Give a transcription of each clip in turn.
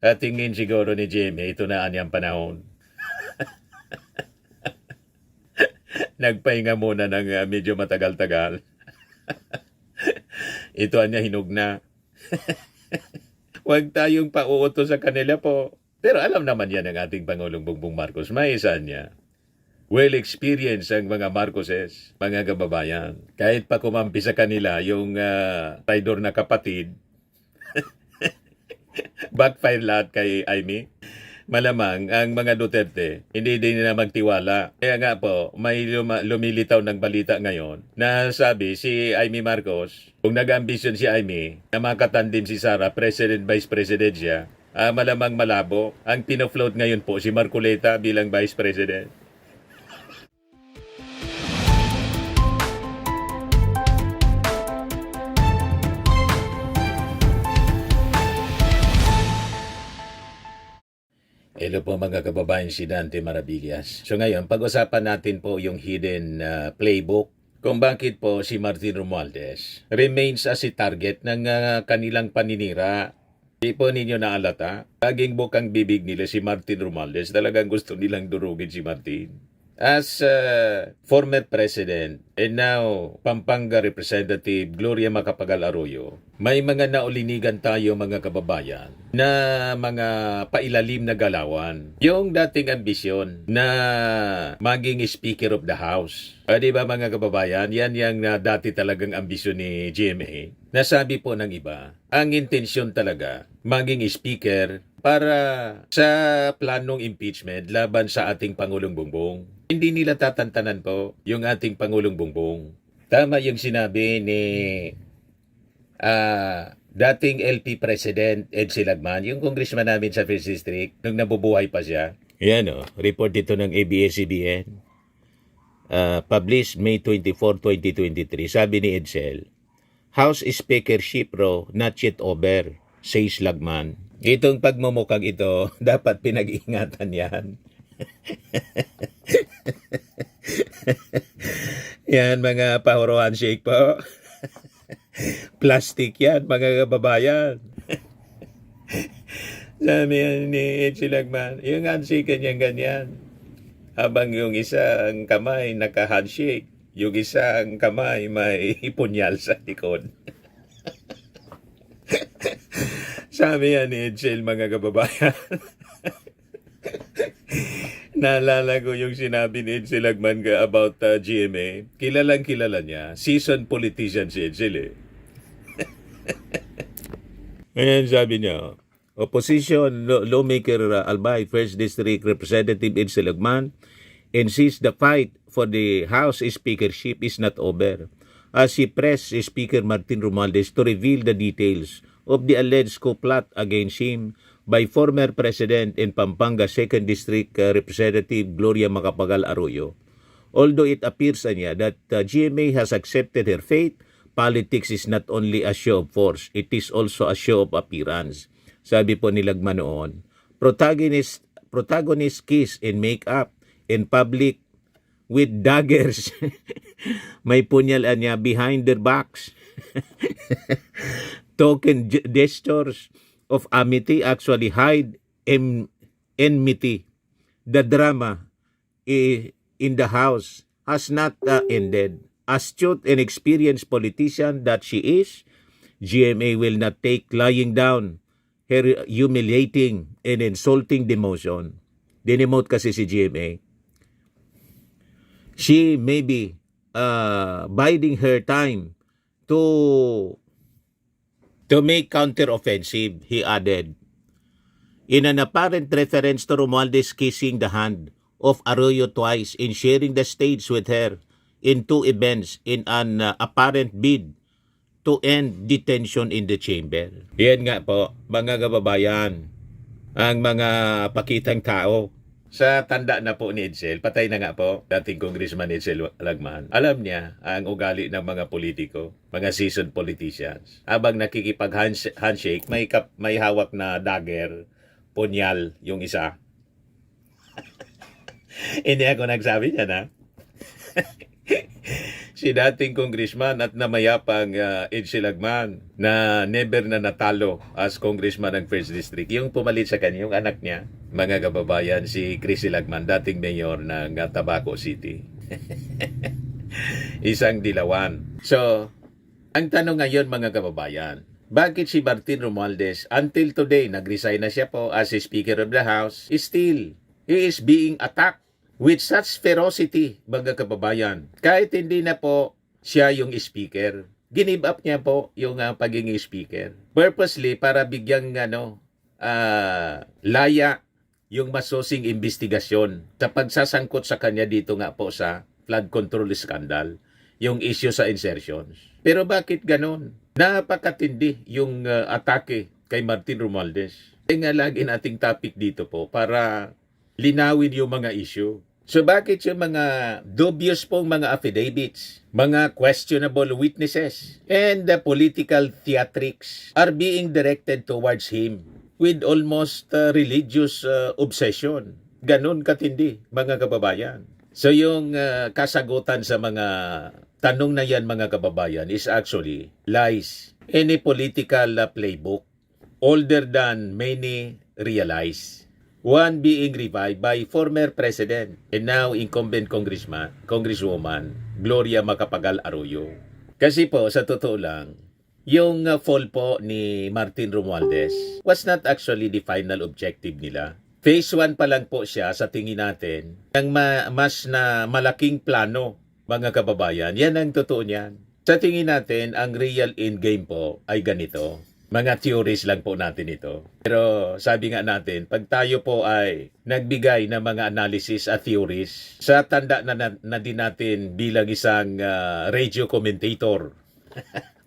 At tingin siguro ni Jimmy, ito na anyang panahon. Nagpahinga muna ng medyo matagal-tagal. Ito anya hinog na. Huwag tayong pauuto sa kanila po. Pero alam naman yan ng ating Pangulong Bongbong Marcos. May isa niya. Well-experienced ang mga Marcoses, mga kababayan. Kahit pa kumampi sa kanila yung traidor na kapatid, backfire lahat kay Amy. Malamang ang mga Duterte, hindi din nila magtiwala. Kaya nga po, may lumilitaw ng balita ngayon na sabi si Amy Marcos, kung nag-ambisyon si Amy na makatandim si Sara, President, Vice President siya, malamang malabo. Ang pinofloat ngayon po si Marcoleta bilang Vice President. Hello po mga kababayan, si Dante Maravillas. So ngayon, pag-usapan natin po yung hidden playbook kung bakit po si Martin Romualdez remains as a target ng kanilang paninira. Di po ninyo naalata, laging bukang bibig nila si Martin Romualdez, talagang gusto nilang durugin si Martin. As former President and now Pampanga Representative Gloria Macapagal Arroyo, may mga naulinigan tayo mga kababayan na mga pailalim na galawan. Yung dating ambisyon na maging Speaker of the House. Di ba mga kababayan, yan yung dati talagang ambisyon ni GMA. Nasabi po ng iba, ang intensyon talaga maging Speaker para sa planong impeachment laban sa ating Pangulong Bongbong. Hindi nila tatantanan po yung ating Pangulong Bongbong. Tama yung sinabi ni dating LP President Ed Silagman, yung congressman namin sa 1st District, nung nabubuhay pa siya. Yan report ito ng ABS-CBN. Published May 24, 2023. Sabi ni Edsel, House Speakership raw not yet over, says Lagman. Itong pagmumukang ito, dapat pinag-iingatan yan. Yan mga pahuro handshake po. Plastic yan mga kababayan. Sabi yan ni Edsel Lagman, yung handshake niyang ganyan. Habang yung isang kamay naka-handshake, yung isang kamay may punyal sa likod. Sabi yan ni Edsel mga kababayan. Naalala ko yung sinabi ni Edsel Lagman about GMA. Kilalang kilala niya. Seasoned politician si Edsel Ayan sabi niya, Opposition lawmaker Albay, 1st District Representative Edsel Lagman, insists the fight for the House Speakership is not over, as he pressed Speaker Martin Romualdez to reveal the details of the alleged coup plot against him by former President in Pampanga 2nd District Representative Gloria Macapagal Arroyo. Although it appears niya that GMA has accepted her fate, politics is not only a show of force, it is also a show of appearance. Sabi po ni Lagman noon, protagonist kiss and make up in public with daggers. May punyalan niya behind their backs. Token gestures of amity actually hide enmity. The drama in the house has not ended. Astute and experienced politician that she is, GMA will not take lying down her humiliating and insulting demotion. Dinemote kasi si GMA. She may be biding her time to make counter-offensive, he added. In an apparent reference to Romualdez kissing the hand of Arroyo twice in sharing the stage with her in 2 events in an apparent bid to end detention in the chamber. Yan nga po, mga kababayan, ang mga pakitang tao. Sa tanda na po ni Edsel, patay na nga po, dating Congressman Edsel Lagman. Alam niya ang ugali ng mga politiko, mga seasoned politicians. Habang nakikipag-handshake, may hawak na dagger, punyal yung isa. Hindi ako nagsabi niya na. si dating congressman at namayapang Ed Silagman na never na natalo as congressman ng 1st District. Yung pumalit sa kanya, yung anak niya, mga kababayan, si Chris Silagman, dating mayor ng Tabaco City. Isang dilawan. So, ang tanong ngayon mga kababayan, bakit si Martin Romualdez until today, nag-resign na siya po as Speaker of the House, still, he is being attacked with such ferocity, mga kababayan. Kahit hindi na po siya yung speaker, ginib up niya po yung pagiging speaker. Purposely para bigyang laya yung masusing investigasyon sa pagsasangkot sa kanya dito nga po sa flood control scandal, yung issue sa insertions. Pero bakit ganon? Napakatindi yung atake kay Martin Romualdez. Kaya nga lagi nating topic dito po para linawin yung mga issue. So bakit yung mga dubious pong mga affidavits, mga questionable witnesses, and the political theatrics are being directed towards him with almost religious obsession? Ganon katindi, mga kababayan. So yung kasagutan sa mga tanong na yan, mga kababayan, is actually lies. Any political playbook older than many realize. One being revived by former President and now incumbent Congresswoman Gloria Macapagal Arroyo. Kasi po, sa totoo lang, yung fall po ni Martin Romualdez was not actually the final objective nila. Phase 1 pa lang po siya sa tingin natin ng mas na malaking plano, mga kababayan. Yan ang totoo niyan. Sa tingin natin, ang real endgame po ay ganito. Mga theories lang po natin ito. Pero sabi nga natin, pag tayo po ay nagbigay ng mga analysis at theories, sa tanda na din natin bilang isang radio commentator,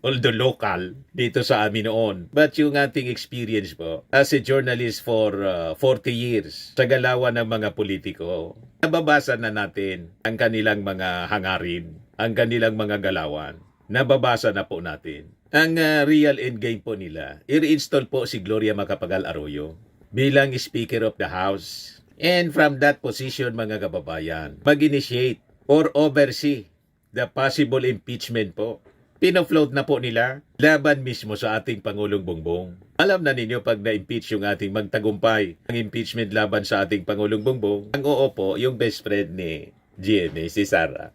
although local, dito sa amin noon. But yung ating experience po, as a journalist for 40 years, sa galawan ng mga politiko, nababasa na natin ang kanilang mga hangarin, ang kanilang mga galawan. Nababasa na po natin. Ang real endgame po nila, i-reinstall po si Gloria Macapagal Arroyo bilang Speaker of the House. And from that position, mga kababayan, mag-initiate or oversee the possible impeachment po. Pinofloat na po nila laban mismo sa ating Pangulong Bongbong. Alam na ninyo pag na-impeach yung ating magtagumpay ang impeachment laban sa ating Pangulong Bongbong, ang oo po, yung best friend ni GMA, si Sara.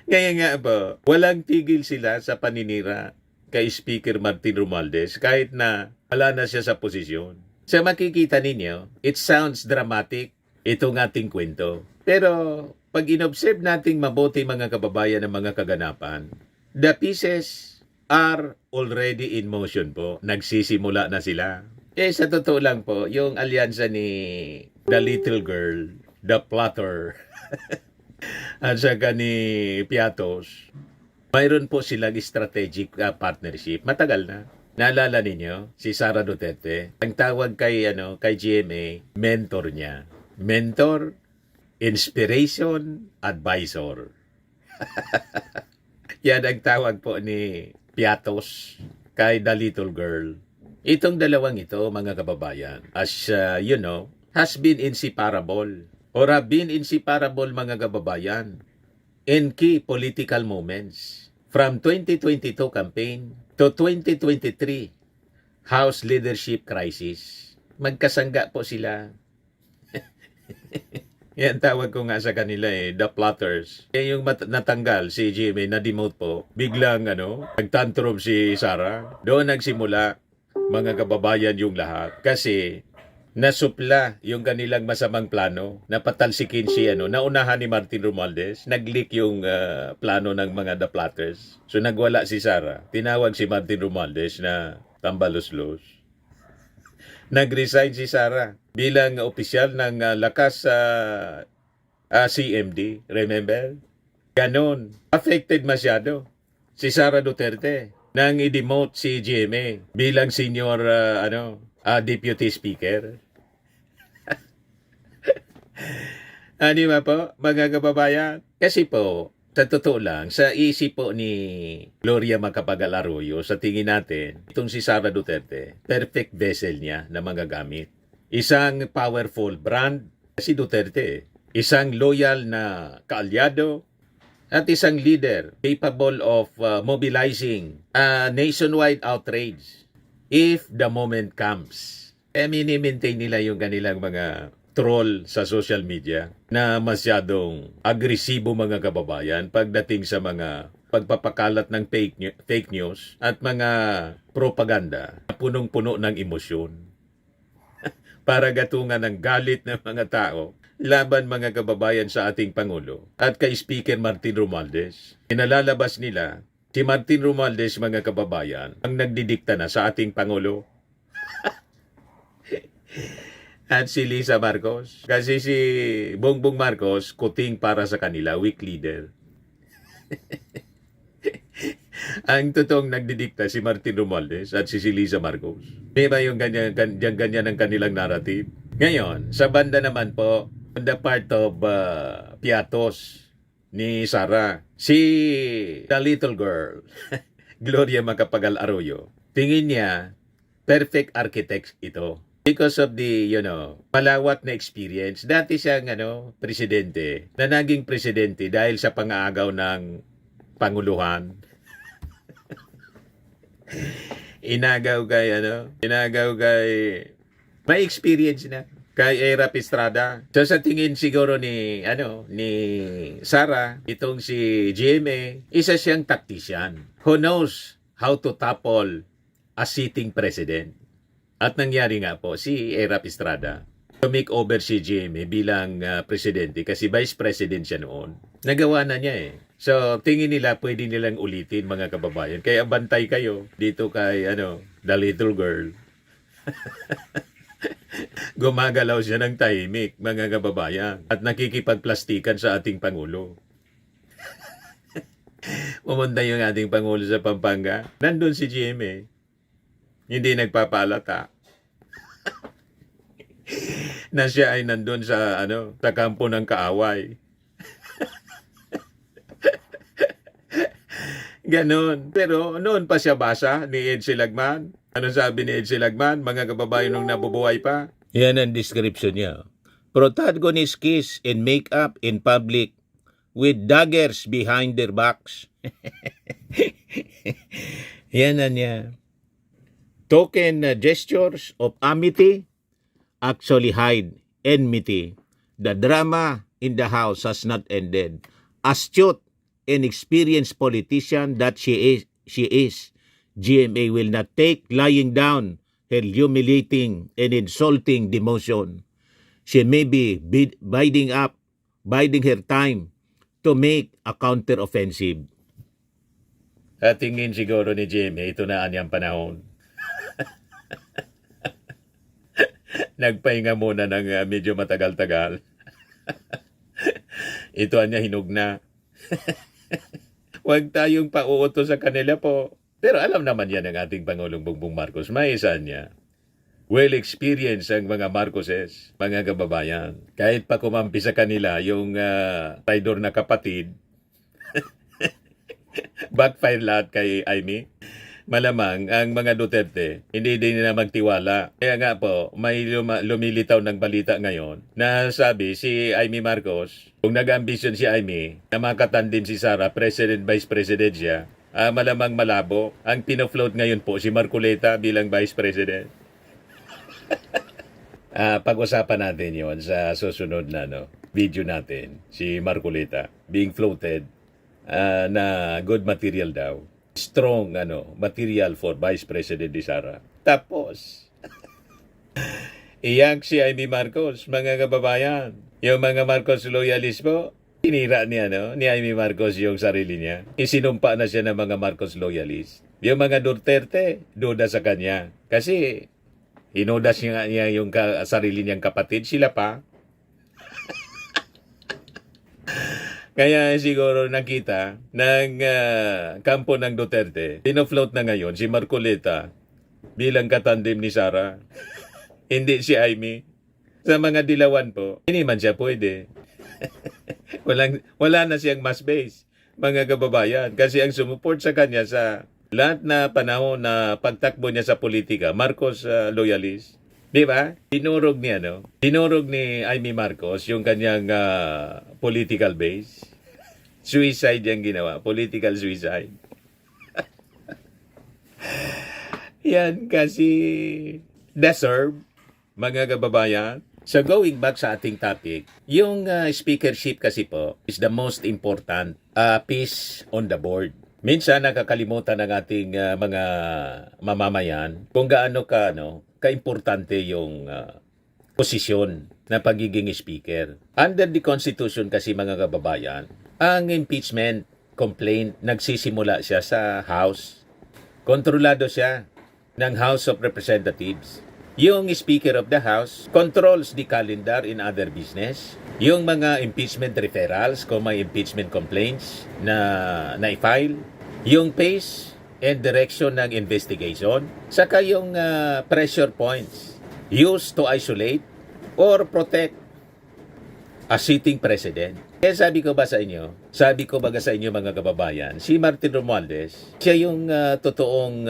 Kaya nga po, walang tigil sila sa paninira kay Speaker Martin Romualdez kahit na wala na siya sa posisyon. Sa makikita ninyo, it sounds dramatic itong ating kwento. Pero pag inobserve nating mabuti mga kababayan ng mga kaganapan, the pieces are already in motion po. Nagsisimula na sila. Sa totoo lang po, yung alyansa ni the little girl, the plotter, at saka ni Piatos, mayroon po silang strategic partnership. Matagal na. Naalala ninyo, si Sara Duterte, ang tawag kay GMA, mentor niya. Mentor, inspiration, advisor. Yan ang tawag po ni Piatos kay the little girl. Itong dalawang ito, mga kababayan, as you know, has been inseparable. Or have been inseparable, mga kababayan, in key political moments. From 2022 campaign to 2023 House leadership crisis. Magkasangga po sila. Yan tawag ko nga sa kanila the plotters. Yung natanggal si Jimmy, na-demote po, biglang nagtantrum si Sara. Doon nagsimula, mga kababayan, yung lahat. Kasi nasupla yung kanilang masamang plano, napatalsikin si naunahan ni Martin Romualdez, nag-leak yung plano ng mga the plotters. So nagwala si Sara, tinawag si Martin Romualdez na tambalos-los. Nag-resign si Sara bilang opisyal ng lakas CMD, remember? Ganon, affected masyado si Sara Duterte nang i-demote si GMA bilang senior deputy speaker. Di ba po, mga kababayan? Kasi po, sa totoo lang, sa isip po ni Gloria Macapagal Arroyo, sa tingin natin, itong si Sara Duterte, perfect vessel niya na magagamit. Isang powerful brand, si Duterte. isang loyal na kaalyado, at isang leader capable of mobilizing a nationwide outrage if the moment comes. Mini-maintain nila yung kanilang mga troll sa social media na masyadong agresibo mga kababayan pagdating sa mga pagpapakalat ng fake news at mga propaganda na punong-puno ng emosyon para gatungan ng galit ng mga tao laban mga kababayan sa ating Pangulo at kay Speaker Martin Romualdez. Inalalabas nila si Martin Romualdez mga kababayan ang nagdidikta na sa ating Pangulo at si Lisa Marcos. Kasi si Bongbong Marcos kuting para sa kanila, weak leader. Ang totoong nagdidikta si Martin Romualdez at si Lisa Marcos. Di ba yung ganyan ang kanilang narrative? Ngayon, sa banda naman po, on the part of Piatos ni Sara, si the little girl, Gloria Macapagal Arroyo, tingin niya, perfect architect ito. Because of the, malawak na experience. Dati siyang, presidente, na naging presidente dahil sa pang-aagaw ng panguluhan. Inagaw kay, may experience na kay Erap Estrada. So sa tingin siguro ni Sara, itong si GMA, isa siyang tactician who knows how to topple a sitting president. At nangyari nga po, si Erap Estrada, to make over si GMA bilang presidente kasi vice president siya noon. Nagawa na niya eh. So, tingin nila, pwede nilang ulitin mga kababayan. Kaya bantay kayo dito kay, the little girl. Gumagalaw siya ng tahimik, mga kababayan. At nakikipagplastikan sa ating Pangulo. Pumunta yung ating Pangulo sa Pampanga. Nandun si GMA. Hindi nagpapalata. Na siya ay nandun sa sa kampo ng kaaway. Ganon. Pero noon pa siya basa ni Ed Silagman. Ano sabi ni Ed Silagman? Mga kababayan nung nabubuhay pa. Yan ang description niya. Protagonist kiss and make up in public with daggers behind their backs. Yan na niya. Token gestures of amity actually hide enmity. The drama in the house has not ended. Astute and experienced politician that she is, GMA will not take lying down her humiliating and insulting demotion. She may be biding her time to make a counter-offensive. At tingin siguro ni GMA, ito na anyang panahon. Nagpahinga muna ng medyo matagal-tagal. Ito niya hinug na. Huwag tayong pauuto sa kanila po. Pero alam naman yan ng ating Pangulong Bongbong Marcos. Maisan niya. Well-experienced ang mga Marcoses, mga kababayan. Kahit pa kumampi sa kanila yung traidor na kapatid, backfire lahat kay Amy. Malamang ang mga Duterte, hindi din nila magtiwala. Kaya nga po, may lumilitaw ng balita ngayon na sabi si Amy Marcos, kung nag-ambisyon si Amy na makatandim si Sara, President, Vice President siya, malamang malabo. Ang pinofloat ngayon po si Marcoleta bilang Vice President. Pag-usapan natin yon sa susunod na video natin. Si Marcoleta being floated na good material daw. Strong material for Vice President ni Sara. Tapos, iyak si Amy Marcos, mga kababayan. Yung mga Marcos loyalismo, tinira niya, ni Amy Marcos yung sarili niya. Isinumpa na siya ng mga Marcos loyalist. Yung mga Duterte, duda sa kanya. Kasi, hinudas niya yung sarili niyang kapatid, sila pa. Kaya siguro nakita ng kampo ng Duterte, pinofloat na ngayon si Marcoleta bilang katandim ni Sara. Hindi si Amy. Sa mga dilawan po, hindi man siya pwede. wala na siyang mass base, mga kababayan. Kasi ang sumuport sa kanya sa lahat na panahon na pagtakbo niya sa politika, Marcos loyalist. Di ba? Dinurog ni Amy Marcos yung kanyang political base. Suicide yung ginawa. Political suicide. Yan kasi deserve, mga kababayan. So going back sa ating topic, yung speakership kasi po is the most important piece on the board. Minsan nakakalimutan ng ating mga mamamayan kung gaano kaimportante yung posisyon na pagiging speaker. Under the Constitution kasi, mga kababayan, ang impeachment complaint nagsisimula siya sa House. Kontrolado siya ng House of Representatives. Yung Speaker of the House controls the calendar in other business. Yung mga impeachment referrals, kung may impeachment complaints na i-file. Yung pace and direction ng investigation. Saka yung pressure points used to isolate or protect a sitting president. Kaya sabi ko ba sa inyo mga kababayan, si Martin Romualdez, siya yung totoong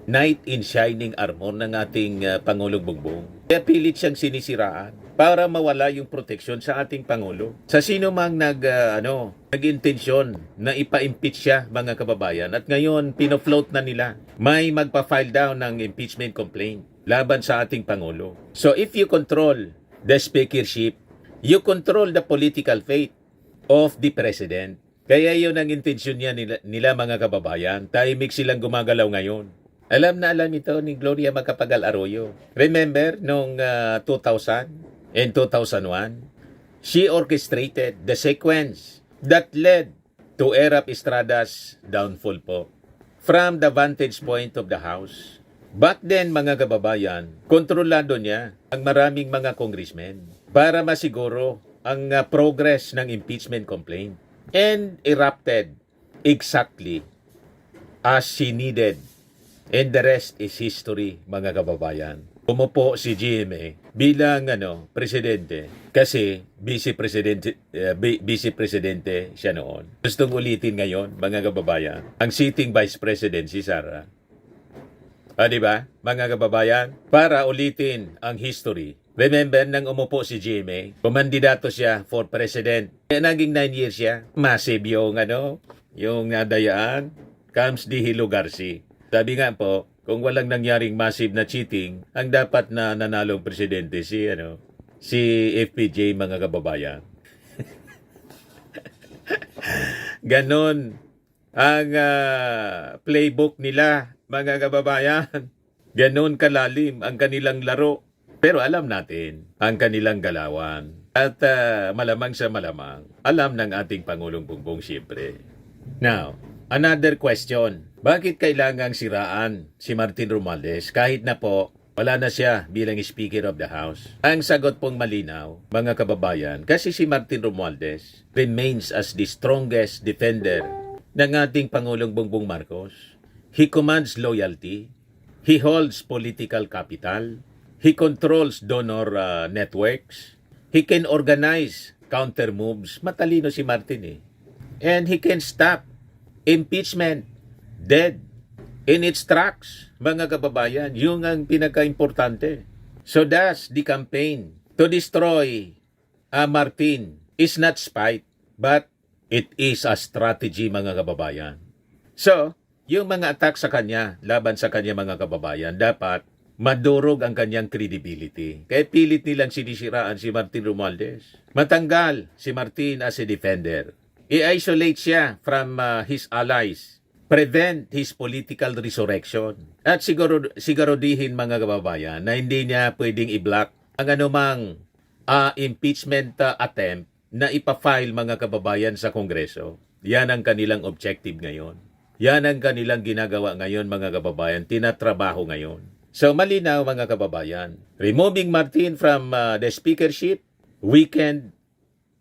knight in shining armor ng ating Pangulong Bongbong. Kaya pilit siyang sinisiraan para mawala yung proteksyon sa ating Pangulo. Sa sino mang nag-intensyon na ipa-impeach siya, mga kababayan, at ngayon pinofloat na nila, may magpa-file down ng impeachment complaint laban sa ating Pangulo. So if you control the speakership, you control the political fate of the president. Kaya yun ang intensyon niya nila mga kababayan. Tahimik silang gumagalaw ngayon. Alam na alam ito ni Gloria Macapagal Arroyo. Remember, noong 2000 and 2001, she orchestrated the sequence that led to Erap Estrada's downfall po. From the vantage point of the House. Back then, mga kababayan, kontrolado niya ang maraming mga congressmen para masiguro ang progress ng impeachment complaint, and erupted exactly as she needed, and the rest is history, mga kababayan. Umupo si GMA bilang presidente kasi vice presidente siya noon. Gustong ulitin ngayon, mga kababayan, ang sitting vice president si Sara. Di ba, mga kababayan? Para ulitin ang history. Remember, nang umupo si GMA, pumandidato siya for president. Kaya naging 9 years siya. Massive yung nadayaan. Comes di Hilo Garci. Sabi nga po, kung walang nangyaring massive na cheating, ang dapat na nanalong presidente si FPJ, mga kababayan. Ganon ang playbook nila, mga kababayan. Ganon kalalim ang kanilang laro. Pero alam natin ang kanilang galawan. At malamang sa malamang, alam ng ating Pangulong Bongbong siyempre. Now, another question. Bakit kailangang siraan si Martin Romualdez kahit na po wala na siya bilang Speaker of the House? Ang sagot pong malinaw, mga kababayan, kasi si Martin Romualdez remains as the strongest defender ng ating Pangulong Bongbong Marcos. He commands loyalty. He holds political capital. He controls donor networks. He can organize counter moves. Matalino si Martin . And he can stop impeachment dead in its tracks, mga kababayan. Yung ang pinaka-importante. So thus, the campaign to destroy Martin is not spite, but it is a strategy, mga kababayan. So, yung mga attack sa kanya, laban sa kanya, mga kababayan, dapat madurog ang kanyang credibility. Kaya pilit nilang sinisiraan si Martin Romualdez. Matanggal si Martin as a defender. I-isolate siya from his allies. Prevent his political resurrection. At sigurodihin, mga kababayan, na hindi niya pwedeng i-block ang anumang impeachment attempt na ipafile, mga kababayan, sa Kongreso. Yan ang kanilang objective ngayon. Yan ang kanilang ginagawa ngayon, mga kababayan. Tinatrabaho ngayon. So malinaw, mga kababayan, removing Martin from the speakership weakened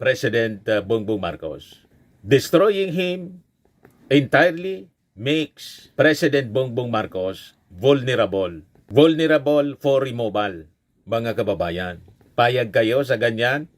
President Bongbong Marcos. Destroying him entirely makes President Bongbong Marcos vulnerable. Vulnerable for removal, mga kababayan. Payag kayo sa ganyan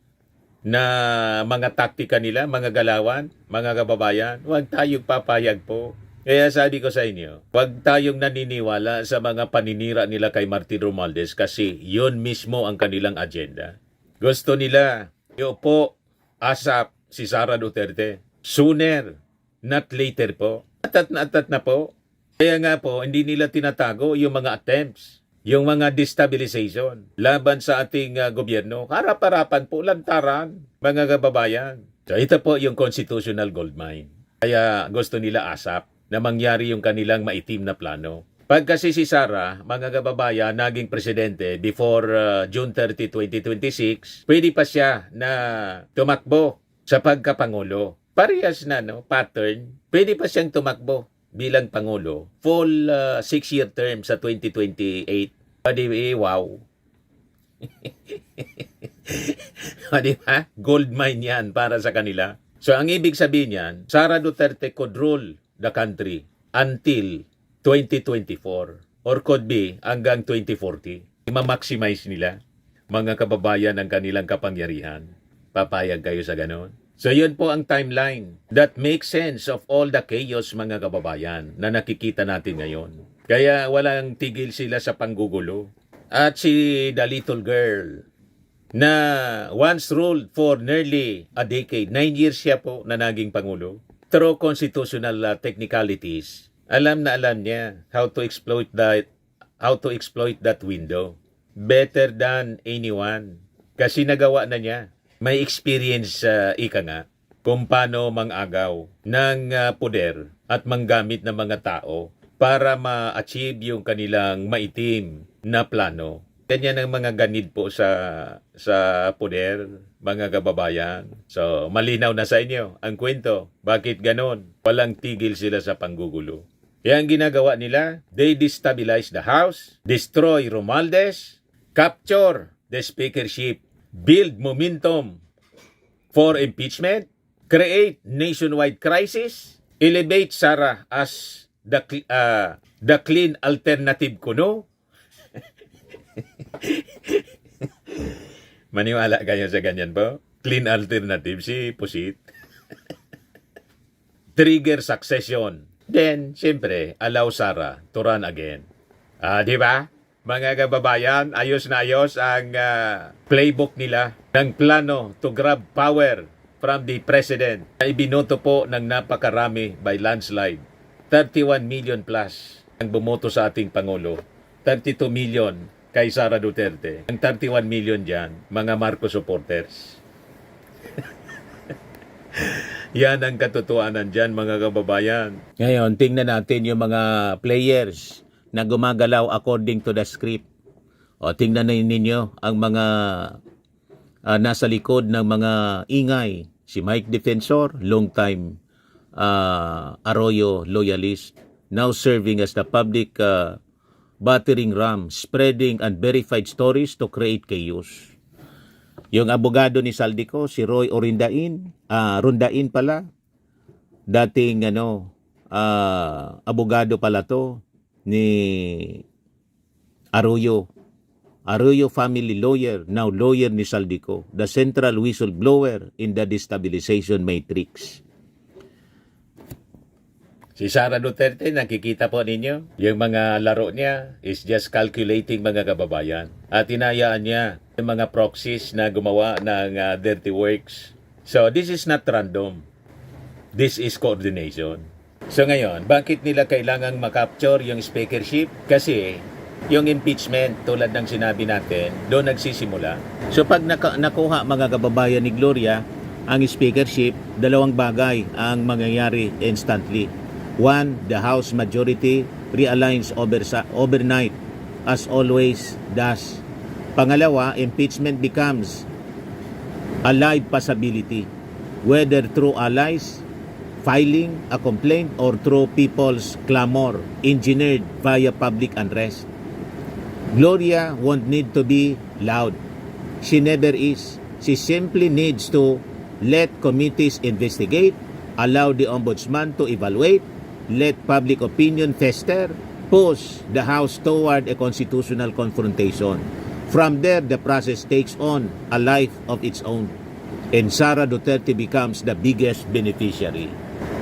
na mga taktika nila, mga galawan, mga kababayan? Huwag tayong papayag po. Kaya sabi ko sa inyo, huwag tayong naniniwala sa mga paninira nila kay Martin Romualdez kasi yun mismo ang kanilang agenda. Gusto nila iupo asap si Sara Duterte. Sooner, not later po. Atat na po. Kaya nga po, hindi nila tinatago yung mga attempts, yung mga destabilization laban sa ating gobyerno. Harap-harapan po, lantaran, mga kababayan. So ito po yung constitutional goldmine. Kaya gusto nila asap na mangyari yung kanilang maitim na plano. Pag kasi si Sara, mga kababayan, naging presidente before June 30, 2026, pwede pa siya na tumakbo sa pagkapangulo. Parehas na, no? Pattern. Pwede pa siyang tumakbo bilang pangulo. Full 6-year term sa 2028. Wow. O, diba? Gold mine yan para sa kanila. So, ang ibig sabihin yan, Sara Duterte could rule the country until 2024 or could be hanggang 2040. Ma-maximize nila, mga kababayan, ang kanilang kapangyarihan. Papayag kayo sa ganon? So yun po ang timeline that makes sense of all the chaos, mga kababayan, na nakikita natin ngayon. Kaya walang tigil sila sa panggugulo. At si the little girl na once ruled for nearly a decade, 9 years siya po na naging pangulo. Through constitutional technicalities, alam na alam niya how to exploit that window better than anyone. Kasi nagawa na niya. May experience ika nga kung paano mangagaw ng poder at manggamit ng mga tao para ma-achieve yung kanilang maitim na plano. Ganyan ang mga ganid po sa poder, mga kababayan. So, malinaw na sa inyo ang kwento. Bakit ganon? Walang tigil sila sa panggugulo. Kaya ang ginagawa nila, they destabilize the House, destroy Romualdez, capture the speakership, build momentum for impeachment, create nationwide crisis, elevate Sara as the clean alternative kuno. Maniwala kayo sa ganyan po? Clean alternative si Pusit. Trigger succession. Then, siyempre, allow Sara to run again. Di ba? Mga kababayan, ayos na ayos ang playbook nila ng plano to grab power from the president na ibinoto po ng napakarami by landslide. 31 million plus ang bumoto sa ating Pangulo. 32 million kay Sara Duterte. Ang 31 million dyan, mga Marcos supporters. Yan ang katotohanan dyan, mga kababayan. Ngayon, tingnan natin yung mga players na gumagalaw according to the script. O, tingnan na ninyo ang mga nasa likod ng mga ingay. Si Mike Defensor, long time Arroyo loyalist, now serving as the public battering ram, spreading unverified stories to create chaos. Yung abogado ni Saldico, si Roy Orindain, Rondain pala, dating abogado pala to ni Arroyo family lawyer, now lawyer ni Saldico, the central whistleblower in the destabilization matrix. Si Sara Duterte, nakikita po ninyo, yung mga laro niya is just calculating, mga kababayan. At inayaan niya yung mga proxies na gumawa ng dirty works. So this is not random. This is coordination. So ngayon, bakit nila kailangang makapture yung speakership? Kasi yung impeachment, tulad ng sinabi natin, doon nagsisimula. So pag nakuha, mga kababayan ni Gloria, ang speakership, dalawang bagay ang mangyayari instantly. One, the House majority realigns overnight, as always does. Pangalawa, impeachment becomes a live possibility, whether through allies filing a complaint or through people's clamor engineered via public unrest. Gloria won't need to be loud. She never is. She simply needs to let committees investigate, allow the ombudsman to evaluate, let public opinion fester, push the House toward a constitutional confrontation. From there, the process takes on a life of its own, and Sara Duterte becomes the biggest beneficiary.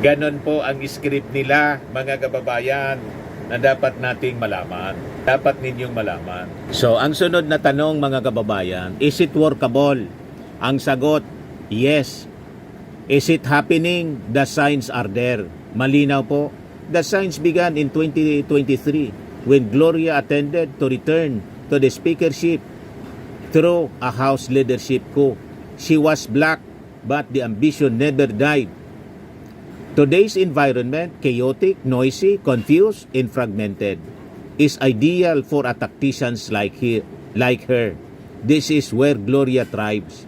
Ganon po ang script nila, mga kababayan, na dapat nating malaman. Dapat ninyong malaman. So, ang sunod na tanong, mga kababayan, is it workable? Ang sagot, yes. Is it happening? The signs are there. Malinaw po. The signs began in 2023 when Gloria attended to return to the speakership through a House leadership coup. She was black, but the ambition never died. Today's environment, chaotic, noisy, confused, and fragmented, is ideal for a tacticians like her. This is where Gloria thrives.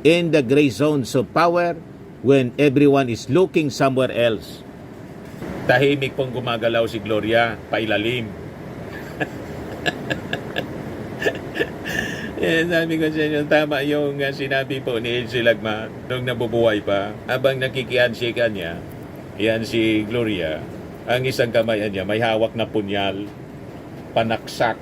In the gray zones of power, when everyone is looking somewhere else. Tahimik pong gumagalaw si Gloria, pailalim. Sabi ko sa inyo, tama yung sinabi po ni Elsie Lagman nung nabubuhay pa. Habang nakikihandshake niya, yan si Gloria, ang isang kamay niya may hawak na punyal, panaksak.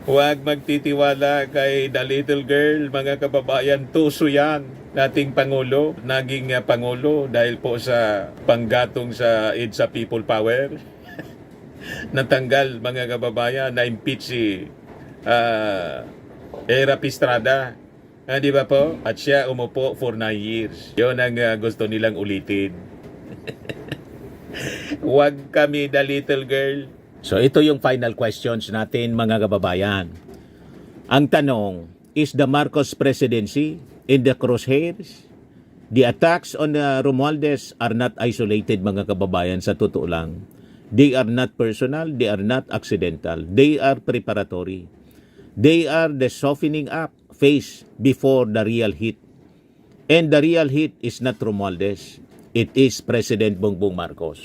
Huwag magtitiwala kay the little girl, mga kababayan, tuso yan. Nating Pangulo, naging Pangulo dahil po sa panggatong sa EDSA People Power. Natanggal, mga kababayan, na-impeach si Era Pistrada. Di ba po? At siya umupo for 9 years. Yun ang gusto nilang ulitin. Huwag kami the little girl. So ito yung final questions natin, mga kababayan. Ang tanong, is the Marcos presidency in the crosshairs? The attacks on Romualdez are not isolated, mga kababayan, sa totoo lang. They are not personal, they are not accidental. They are preparatory. They are the softening up phase before the real hit. And the real hit is not Romualdez. It is President Bongbong Marcos.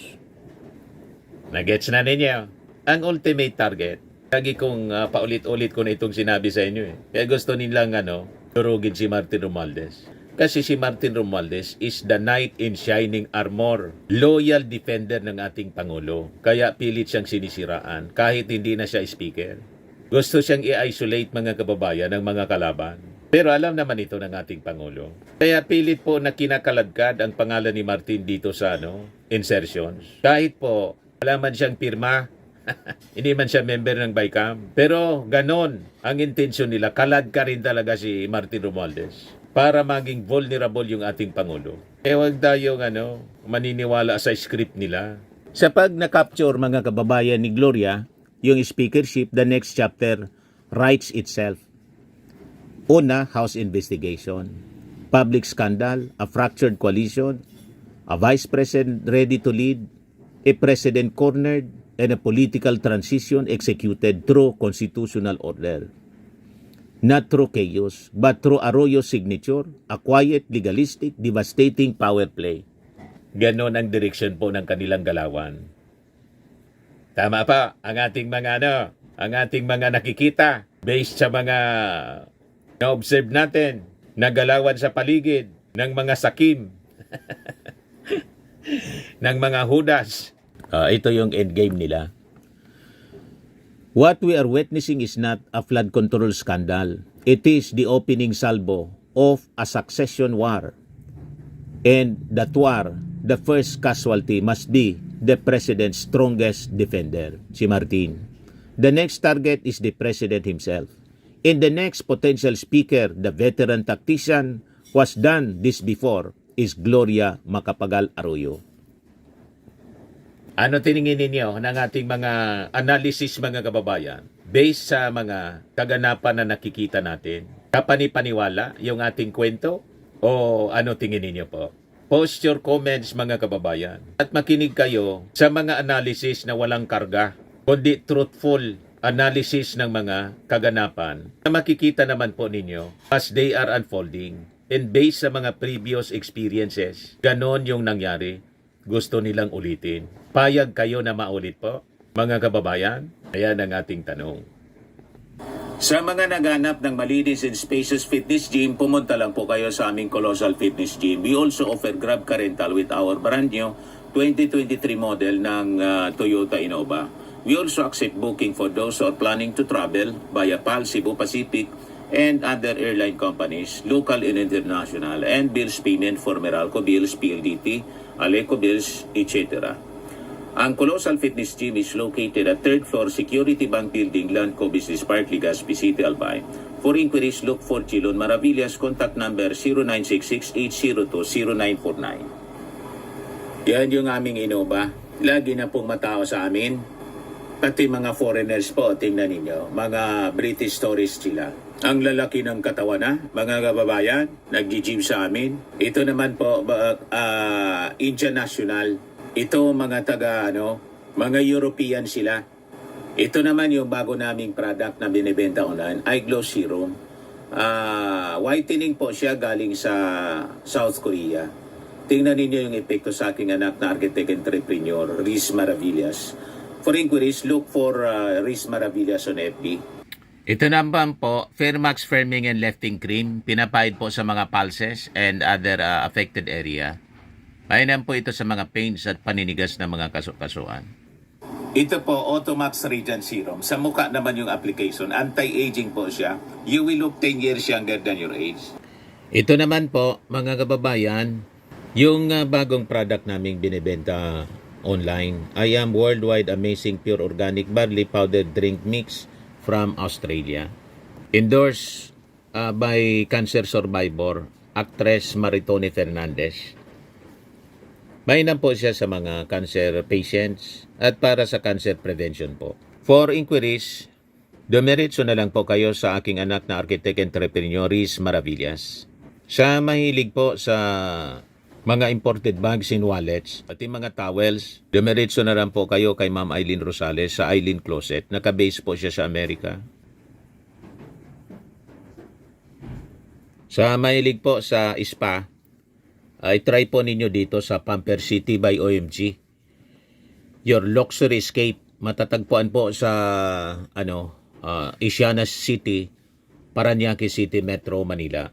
Nagets na ninyo? Ang ultimate target, lagi kong paulit-ulit ko na itong sinabi sa inyo. Kaya gusto nilang durugin si Martin Romualdez. Kasi si Martin Romualdez is the knight in shining armor. Loyal defender ng ating Pangulo. Kaya pilit siyang sinisiraan kahit hindi na siya speaker. Gusto siyang i-isolate, mga kababayan, ng mga kalaban. Pero alam naman ito ng ating Pangulo. Kaya pilit po na kinakaladkad ang pangalan ni Martin dito sa insertions. Kahit po wala man siyang pirma, hindi man siya member ng BICAM. Pero ganon ang intensyon nila. Kalad ka rin talaga si Martin Romualdez para maging vulnerable yung ating Pangulo. Huwag tayong maniniwala sa script nila. Sa pag na-capture, mga kababayan, ni Gloria, yung speakership, the next chapter writes itself. Una, House investigation. Public scandal, a fractured coalition, a vice president ready to lead, a president cornered, and a political transition executed through constitutional order. Not through chaos, but through Arroyo's signature, a quiet, legalistic, devastating power play. Ganon ang direksyon po ng kanilang galawan. Tama pa, ang ating mga nakikita, based sa mga na-observe natin, nagalawan sa paligid ng mga sakim, ng mga hudas. Ito yung endgame nila. What we are witnessing is not a flood control scandal. It is the opening salvo of a succession war. And that war, the first casualty must be the president's strongest defender, si Martin. The next target is the president himself. And the next potential speaker, the veteran tactician, was done this before, is Gloria Macapagal Arroyo. Ano tiningin ninyo ng ating mga analysis, mga kababayan? Based sa mga kaganapan na nakikita natin, kapanipaniwala yung ating kwento? O ano tingin ninyo po? Post your comments, mga kababayan. At makinig kayo sa mga analysis na walang karga, kundi truthful analysis ng mga kaganapan na makikita naman po ninyo as they are unfolding. And based sa mga previous experiences, ganon yung nangyari. Gusto nilang ulitin. Payag kayo na maulit po, mga kababayan? Ayan ang ating tanong. Sa mga naghanap ng malinis and spacious fitness gym, pumunta lang po kayo sa aming Colossal Fitness Gym. We also offer Grab Car Rental with our brand new 2023 model ng Toyota Innova. We also accept booking for those who are planning to travel via PAL, Cebu Pacific, and other airline companies, local and international, and bills payment for Meralco Bills, PLDT, Aleco Bills, etc. Ang Colossal Fitness Gym is located at 3rd floor Security Bank Building, Landco Business Park, Legazpi City, Albay. For inquiries, look for Chilon Maravillas. Contact number 0966-802-0949. Yan yung aming Innova. Lagi na pong matao sa amin. Pati mga foreigners po, tingnan ninyo. Mga British tourists sila. Ang lalaki ng katawan na, mga kababayan, nag-gym sa amin. Ito naman po, Indian National. Ito mga mga European sila. Ito naman yung bago naming product na binibenta online, iGlow Serum. Whitening po siya galing sa South Korea. Tingnan ninyo yung epekto sa aking anak na architect entrepreneur, Riz Maravillas. For inquiries, look for Riz Maravillas on FB. Ito naman po, Fairmax Firming and Lifting Cream. Pinapahid po sa mga pulses and other affected area. Mainam po ito sa mga pains at paninigas ng mga kasukasuan. Ito po, Automax Radiant Serum. Sa mukha naman yung application. Anti-aging po siya. You will look 10 years younger than your age. Ito naman po, mga kababayan, yung bagong product naming binibenta online. I am Worldwide Amazing Pure Organic Barley Powder Drink Mix from Australia. Endorsed by cancer survivor, actress Maritone Fernandez. Mainam po siya sa mga cancer patients at para sa cancer prevention po. For inquiries, dumiretso na lang po kayo sa aking anak na architect entrepreneur, Riz Maravillas. Sa mahilig po sa mga imported bags and wallets, pati mga towels, dumiretso na lang po kayo kay Ma'am Eileen Rosales sa Eileen Closet. Naka-base po siya sa Amerika. Sa mahilig po sa spa, ay try po ninyo dito sa Pamper City by OMG. Your luxury escape. Matatagpuan po sa Isianas City, Parañaque City, Metro Manila.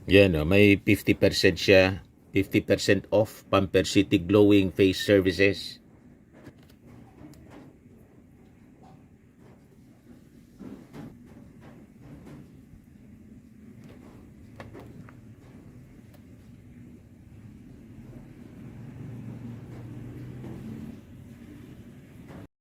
Yan, may 50% siya. 50% off Pamper City Glowing Face Services.